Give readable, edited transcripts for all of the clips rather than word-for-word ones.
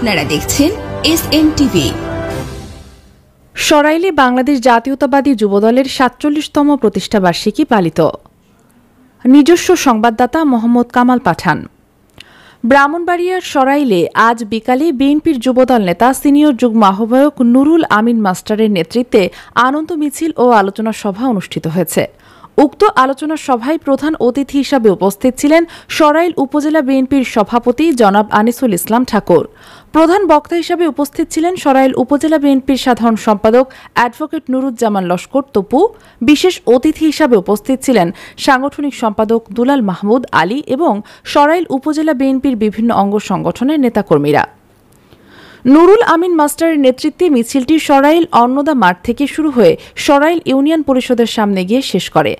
আপনারা দেখছেন SNTV। সরাইলে বাংলাদেশ জাতীয়তাবাদী যুবদলের ৪৭তম প্রতিষ্ঠাবার্ষিকী পালিত। নিজস্ব সংবাদদাতা মোহাম্মদ কামাল পাঠান। ব্রাহ্মণবাড়িয়ার সরাইলে আজ বিকালে বিএনপির যুবদল নেতা সিনিয়র যুগ্ম আহ্বায়ক নুরুল আমিন মাস্টারের নেতৃত্বে আনন্দ মিছিল ও আলোচনা সভা অনুষ্ঠিত হয়েছে। উক্ত আলোচনা সভায় প্রধান অতিথি হিসাবে উপস্থিত ছিলেন সরাইল উপজেলা বিএনপির সভাপতি জনাব আনিসুল ইসলাম ঠাকুর। প্রধান বক্তা হিসাবে উপস্থিত ছিলেন সরাইল উপজেলা বিএনপির সাধারণ সম্পাদক অ্যাডভোকেট নুরুজ্জামান লস্কর তপু। বিশেষ অতিথি হিসাবে উপস্থিত ছিলেন সাংগঠনিক সম্পাদক দুলাল মাহমুদ আলী এবং সরাইল উপজেলা বিএনপির বিভিন্ন অঙ্গ সংগঠনের নেতাকর্মীরা। নুরুল আমিন মাস্টারের নেতৃত্বে মিছিলটি সরাইল অন্নদা মাঠ থেকে শুরু হয়ে সরাইল ইউনিয়ন পরিষদের সামনে গিয়ে শেষ করে।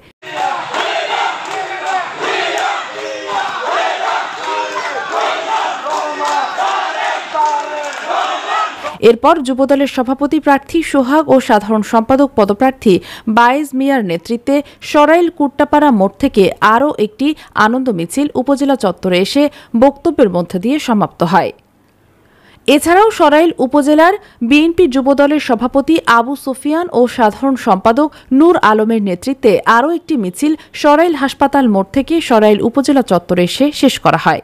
এরপর যুবদলের সভাপতি প্রার্থী সোহাগ ও সাধারণ সম্পাদক পদপ্রার্থী বায়েজ মিয়ার নেতৃত্বে সরাইল কুট্টাপাড়া মোড় থেকে আরও একটি আনন্দ মিছিল উপজেলা চত্বরে এসে বক্তব্যের মধ্য দিয়ে সমাপ্ত হয়। এছাড়াও সরাইল উপজেলার বিএনপি যুবদলের সভাপতি আবু সুফিয়ান ও সাধারণ সম্পাদক নূর আলমের নেতৃত্বে আরও একটি মিছিল সরাইল হাসপাতাল মোড় থেকে সরাইল উপজেলা চত্বরে এসে শেষ করা হয়।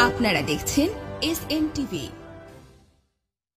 আপনারা দেখছেন SNTV।